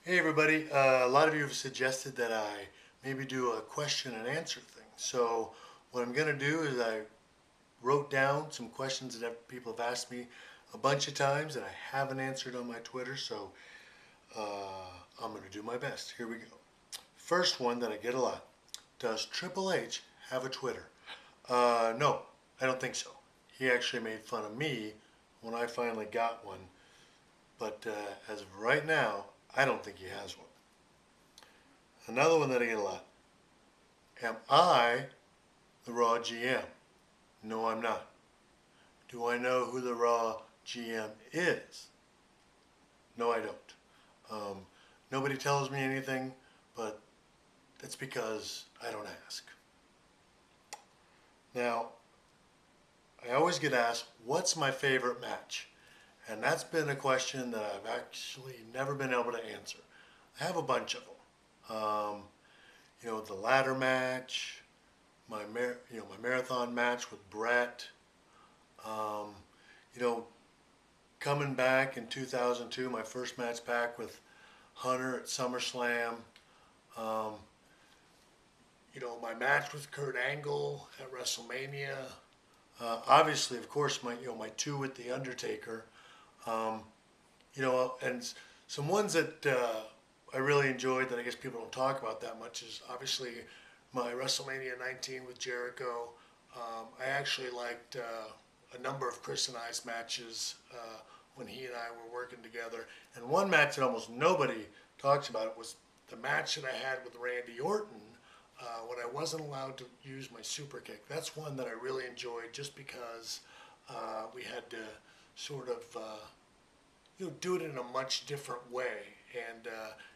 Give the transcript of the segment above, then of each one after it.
Hey everybody, a lot of you have suggested that I maybe do a question and answer thing. So what I'm going to do is I wrote down some questions that people have asked me a bunch of times that I haven't answered on my Twitter. So I'm going to do my best. Here we go. First one that I get a lot. Does Triple H have a Twitter? No, I don't think so. He actually made fun of me when I finally got one. But as of right now, I don't think he has one. Another one that I get a lot. Am I the Raw GM? No, I'm not. Do I know who the Raw GM is? No, I don't. Um, Nobody tells me anything, but that's because I don't ask. Now, I always get asked, what's my favorite match? And that's been a question that I've actually never been able to answer. I have a bunch of them. The ladder match, my marathon match with Brett. Um, you know, Coming back in 2002, my first match back with Hunter at SummerSlam. Um, my match with Kurt Angle at WrestleMania. Obviously, of course, my two with the Undertaker. Um, and some ones that I really enjoyed that I guess people don't talk about that much is obviously my WrestleMania 19 with Jericho. I actually liked a number of Chris and I's matches when he and I were working together. And one match that almost nobody talks about was the match that I had with Randy Orton when I wasn't allowed to use my super kick. That's one that I really enjoyed just because we had to sort of do it in a much different way, and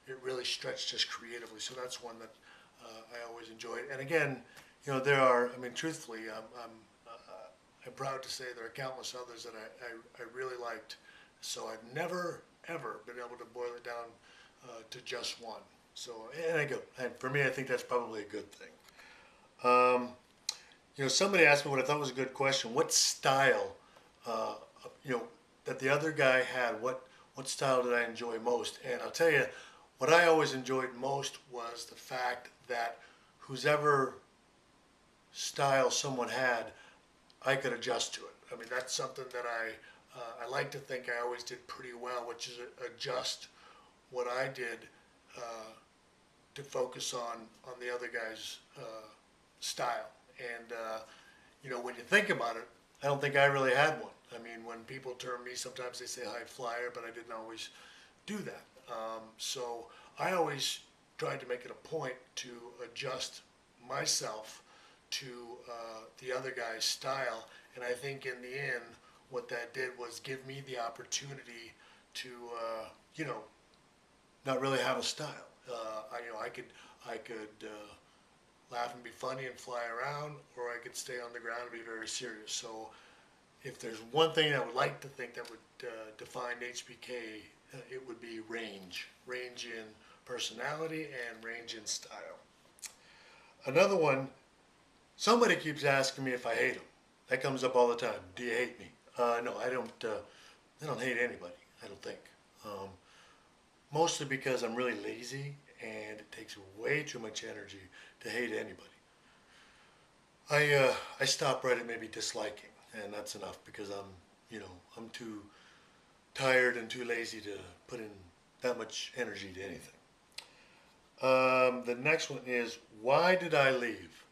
it really stretched us creatively. So that's one that I always enjoyed. And again, there are. I mean, truthfully, I'm proud to say there are countless others that I really liked. So I've never ever been able to boil it down to just one. So and for me, I think that's probably a good thing. Um, Somebody asked me what I thought was a good question. What style, uh, you know, that the other guy had? What style did I enjoy most? And I'll tell you, what I always enjoyed most was the fact that whoever style someone had, I could adjust to it. I mean, that's something that I like to think I always did pretty well, which is adjust what I did to focus on the other guy's style. And when you think about it, I don't think I really had one. I mean, when people term me, sometimes they say high flyer, but I didn't always do that. So I always tried to make it a point to adjust myself to the other guy's style. And I think in the end, what that did was give me the opportunity to, not really have a style. I could laugh and be funny and fly around, or I could stay on the ground and be very serious. So if there's one thing I would like to think that would define HBK, it would be range in personality and range in style. Another one, somebody keeps asking me if I hate them. That comes up all the time. Do you hate me? No, I don't. I don't hate anybody. I don't think. Um, Mostly because I'm really lazy and it takes way too much energy to hate anybody. I stop right at maybe disliking, and that's enough because I'm too tired and too lazy to put in that much energy to anything. The next one is, why did I leave?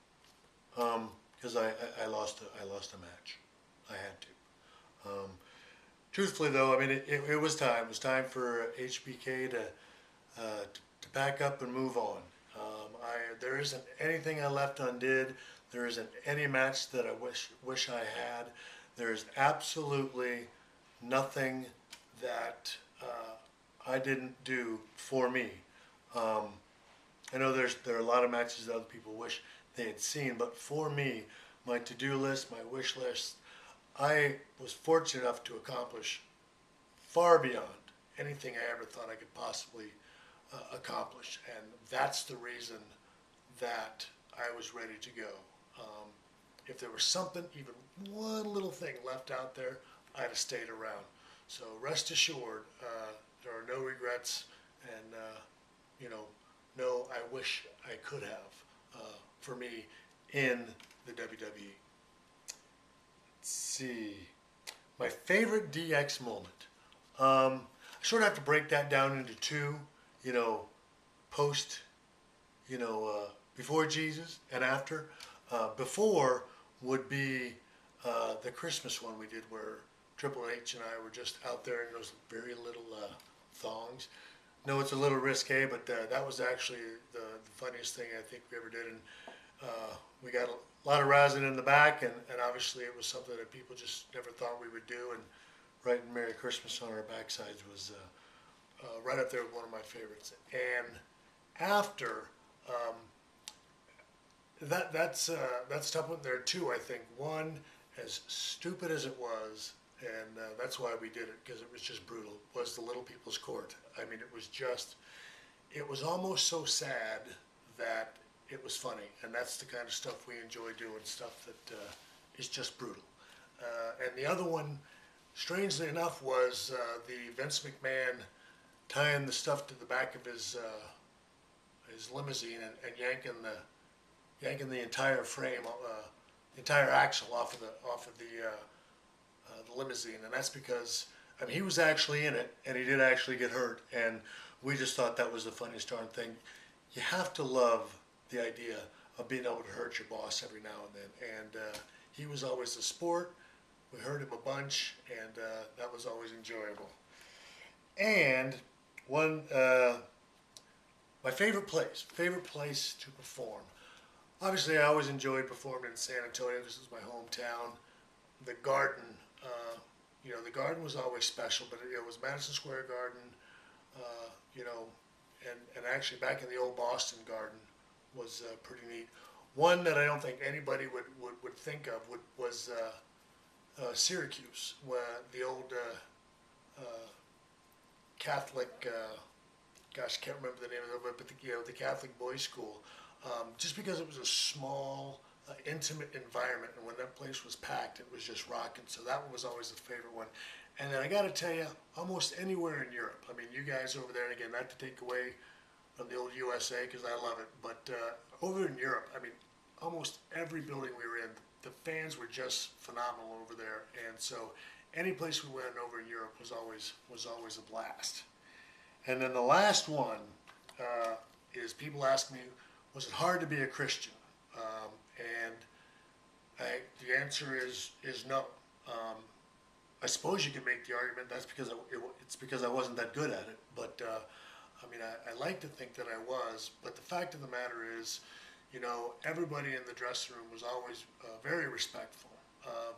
Because I lost a match. I had to. Truthfully, though, I mean it was time. It was time for HBK to back up and move on. There isn't anything I left undid. There isn't any match that I wish I had. There's absolutely nothing that I didn't do for me. Um, I know there are a lot of matches that other people wish they had seen, but for me, my to-do list, my wish list, I was fortunate enough to accomplish far beyond anything I ever thought I could possibly accomplish, and that's the reason that I was ready to go. Um, if there was something, even one little thing left out there, I'd have stayed around. So rest assured, there are no regrets, and you know, no, I wish I could have for me in the WWE. Let's see, my favorite DX moment. I sort of have to break that down into two. You know, post, before Jesus and after. Before would be the Christmas one we did where Triple H and I were just out there in those very little thongs. No, it's a little risque, but that was actually the funniest thing I think we ever did. And we got a lot of rosin in the back, and obviously it was something that people just never thought we would do. And writing Merry Christmas on our backsides was right up there with one of my favorites. And after, um, that's tough one. There are two, I think. One, as stupid as it was, and that's why we did it, because it was just brutal, was the Little People's Court. I mean, it was almost so sad that it was funny, and that's the kind of stuff we enjoy doing, stuff that is just brutal. And the other one, strangely enough, was the Vince McMahon tying the stuff to the back of his limousine and yanking the entire frame, the entire axle off of the limousine, and that's because I mean he was actually in it, and he did actually get hurt, and we just thought that was the funniest darn thing. You have to love the idea of being able to hurt your boss every now and then, and he was always a sport. We hurt him a bunch, and that was always enjoyable. And one, my favorite place to perform. Obviously, I always enjoyed performing in San Antonio. This is my hometown. The Garden, the Garden was always special, but it was Madison Square Garden, and actually back in the old Boston Garden was pretty neat. One that I don't think anybody would think of was Syracuse, where the old Catholic, gosh, I can't remember the name of it, but the Catholic boys' school. Just because it was a small, intimate environment, and when that place was packed, it was just rocking. So that one was always a favorite one. And then I got to tell you, almost anywhere in Europe. I mean, you guys over there, and again, not to take away from the old USA because I love it, but over in Europe, I mean, almost every building we were in, the fans were just phenomenal over there. And so, any place we went over in Europe was always a blast. And then the last one is people ask me, was it hard to be a Christian? And the answer is no. I suppose you could make the argument that's because it's because I wasn't that good at it. But I mean, I like to think that I was. But the fact of the matter is, everybody in the dressing room was always very respectful,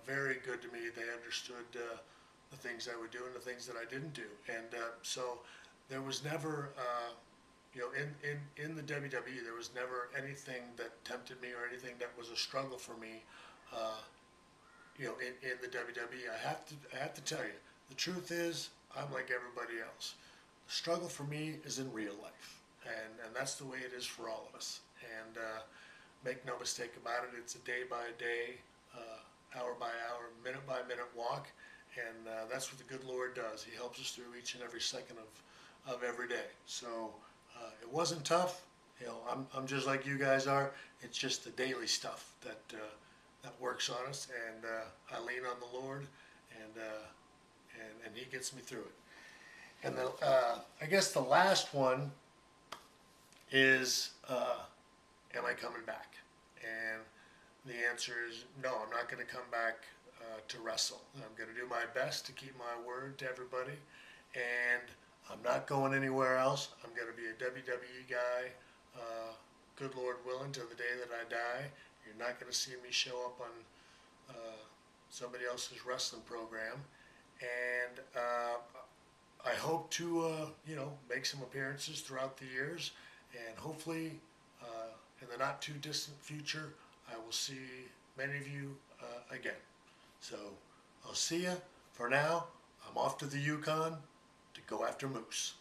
very good to me. They understood the things I would do and the things that I didn't do. And so there was never. In the WWE, there was never anything that tempted me or anything that was a struggle for me. In the WWE, I have to tell you, the truth is, I'm like everybody else. The struggle for me is in real life, and that's the way it is for all of us. And make no mistake about it, it's a day by day, hour by hour, minute by minute walk, and that's what the good Lord does. He helps us through each and every second of every day. So. It wasn't tough. I'm just like you guys are. It's just the daily stuff that works on us, and I lean on the Lord, and He gets me through it. And I guess the last one is, am I coming back? And the answer is no. I'm not going to come back to wrestle. I'm going to do my best to keep my word to everybody, and I'm not going anywhere else. I'm going to be a WWE guy, good Lord willing, till the day that I die. You're not going to see me show up on somebody else's wrestling program. And I hope to, make some appearances throughout the years. And hopefully, in the not too distant future, I will see many of you again. So I'll see you. For now, I'm off to the Yukon to go after moose.